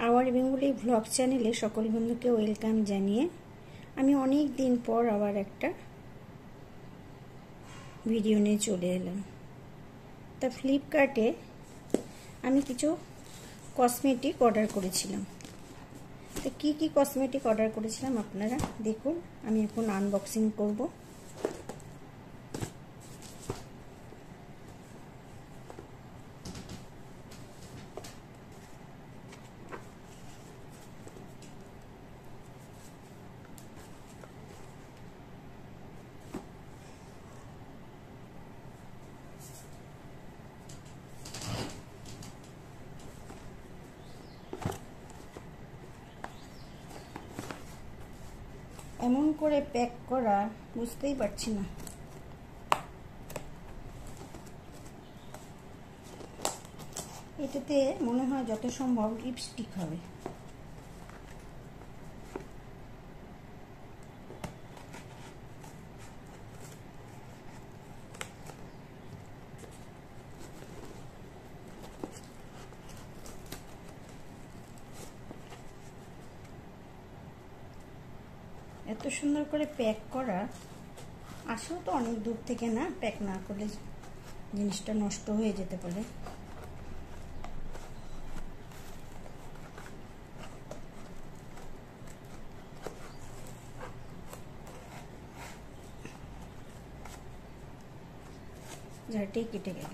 Hour Bengali vlog চ্যানেলে সকল বন্ধুকে ওয়েলকাম জানিয়ে আমি অনেক দিন পর আবার একটা ভিডিও নিয়ে চলে এলাম। তা ফ্লিপকার্টে আমি কিছু কসমেটিক অর্ডার করেছিলাম। তো কি কি কসমেটিক অর্ডার করেছিলাম আপনারা দেখুন, আমি এখন আনবক্সিং করব। এমন করে প্যাক করা বুঝতেই পারছি না। এটাতে মনে হয় যত সম্ভব লিপস্টিক হবে। এত সুন্দর করে প্যাক করা, আসেও তো অনেক দূর থেকে, না প্যাক না করলে জিনিসটা নষ্ট হয়ে যেতে পারে। ঝাঁটেই কেটে গেল।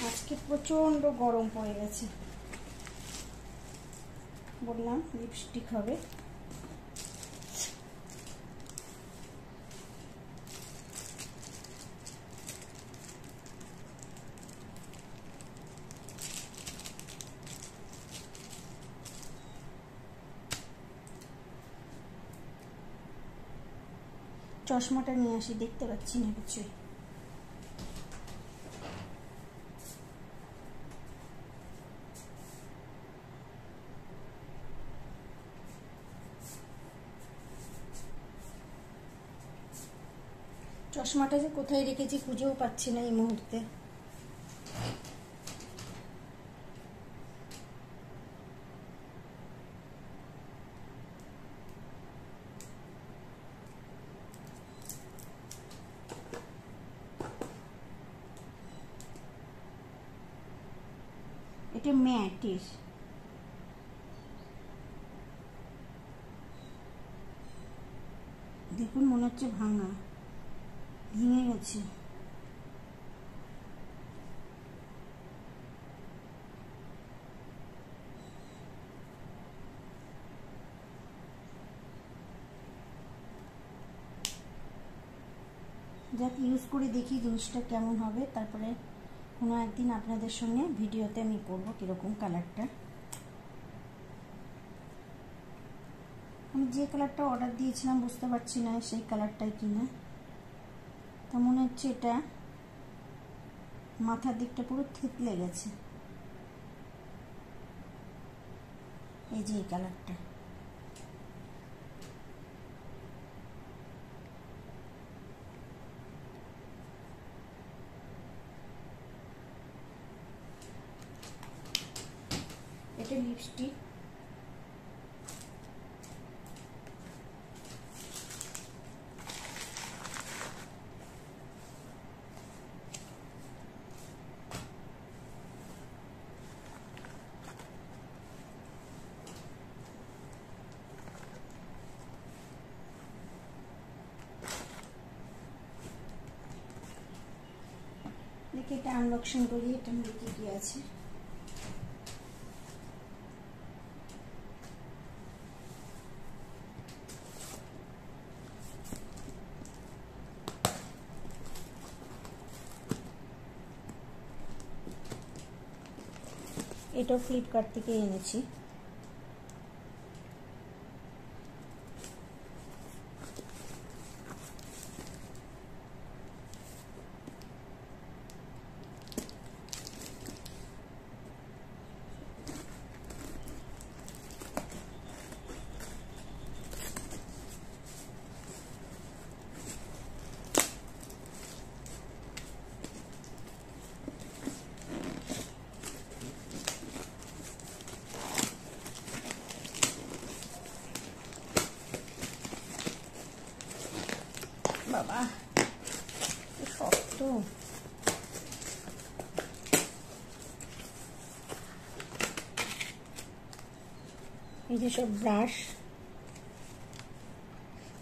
আজকে প্রচন্ড গরম পড়ে গেছে। বললাম লিপস্টিক হবে। চশমাটা নিয়ে আসি, দেখতে পাচ্ছি না কিছুই। চশমাটা যে কোথায় রেখেছি খুঁজেও পাচ্ছি না এই মুহূর্তে। এটা ম্যাটিস, দেখুন মনে হচ্ছে ভাঙা, ভেঙে গেছে। যাক, ইউজ করে দেখি জিনিসটা কেমন হবে, তারপরে কোনো একদিন আপনাদের সঙ্গে ভিডিওতে আমি করবো কিরকম কালারটা। আমি যে কালারটা অর্ডার দিয়েছিলাম বুঝতে পারছি না সেই কালারটাই কিনা। তো মনে হচ্ছে এটা মাথার দিকটা পুরো থেতলে গেছে। এই যে এই কালারটা, এটা লিপস্টিক। দেখি এটা আনবক্সিং করি, এটা মধ্যে কি আছে। এটা ফ্লিপকার্ট থেকে এনেছি। বাবা শক্ত। এই যে সব ব্রাশ,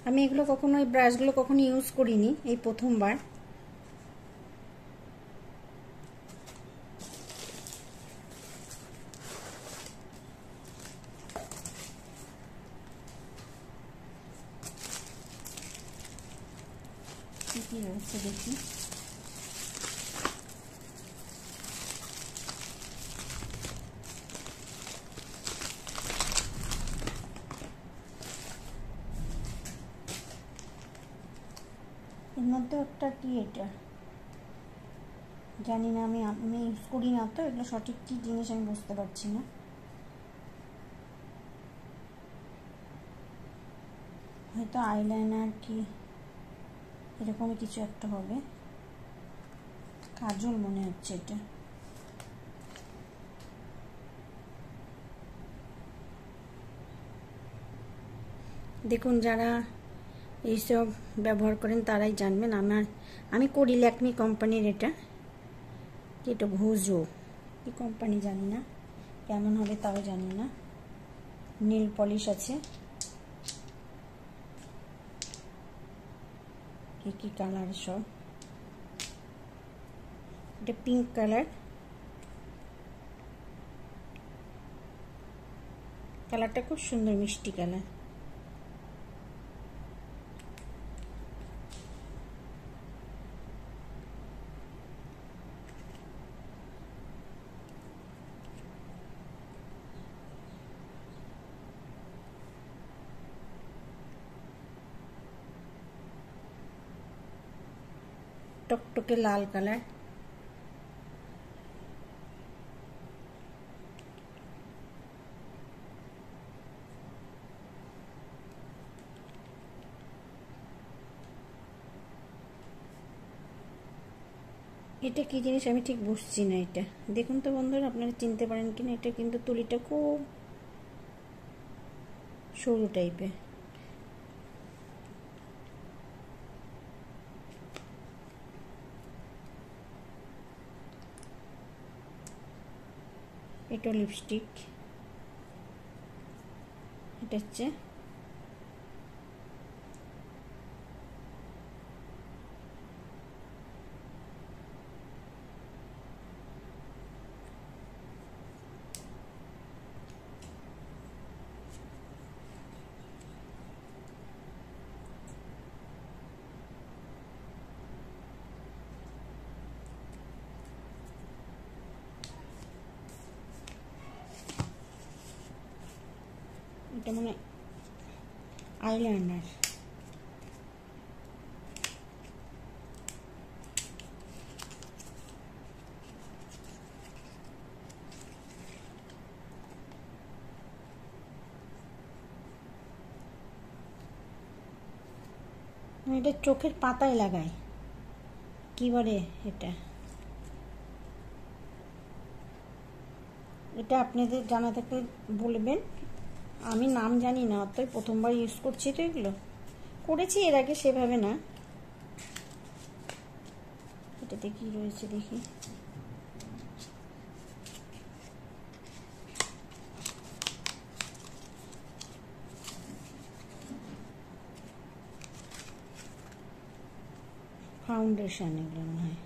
আমি এগুলো কখনো, এই ব্রাশগুলো কখনো ইউজ করিনি, এই প্রথমবার। কি রয়েছে দেখি। এর মধ্যে একটা কি, এটা জানি না, আমি ইউজ করি না তো, এগুলো সঠিক কি জিনিস আমি বুঝতে পারছি না। হয়তো আইলাইনার কি এরকমই কিছু একটা হবে, কাজল মনে হচ্ছে এটা। দেখুন, যারা এইসব ব্যবহার করেন তারাই জানবেন। আমি করি ল্যাকমি কোম্পানির এটা ঘোজো, কি কোম্পানি জানি না, কেমন হবে তাও জানি না। নীল পলিশ আছে, কি কালার সব, এটা পিঙ্ক কালার, কালারটা খুব সুন্দর, মিষ্টি কালার। টকটকে লাল কালার, এটা কি জিনিস আমি ঠিক বুঝছি না। এটা দেখুন তো বন্ধুরা, আপনারা চিনতে পারেন কিনা। এটা কিন্তু তুলিটা খুব সরু টাইপের। এটা লিপস্টিক, এটা হচ্ছে এটা মানে আইলাইনার। এটা চোখের পাতায় লাগায়, কি বলে এটা, এটা আপনাদের জানা থাকলে বলবেন। আমি নাম জানি না, অতই প্রথমবার ইউজ করছি তো, এগুলো করেছি এর আগে সেভাবে না। এটাতে কি রয়েছে দেখি। ফাউন্ডেশন এগুলো মনে হয়।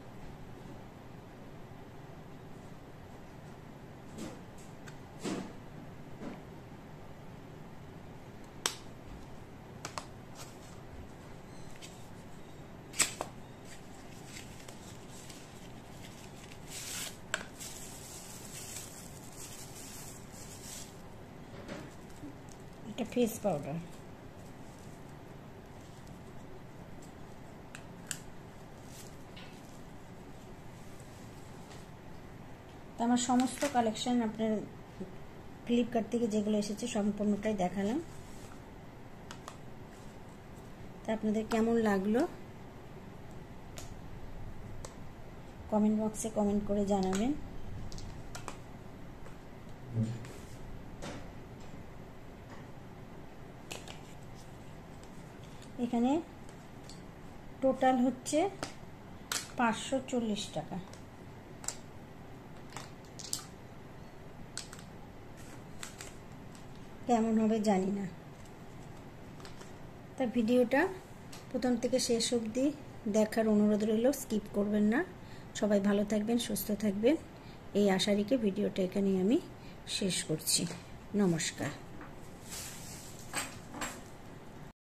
এটা ফেস পাউডার। তো আমার সমস্ত কালেকশন আপনার ফ্লিপকার্ট থেকে যেগুলো এসেছে সম্পূর্ণটাই দেখালাম। তা আপনাদের কেমন লাগলো কমেন্ট বক্সে কমেন্ট করে জানাবেন। এখানে টোটাল হচ্ছে 540 টাকা। কেমন হবে জানি না। তা ভিডিওটা প্রথম থেকে শেষ অবধি দেখার অনুরোধ রইল, স্কিপ করবেন না। সবাই ভালো থাকবেন, সুস্থ থাকবেন এই আশা রেখে ভিডিওটা এখানেই আমি শেষ করছি। নমস্কার।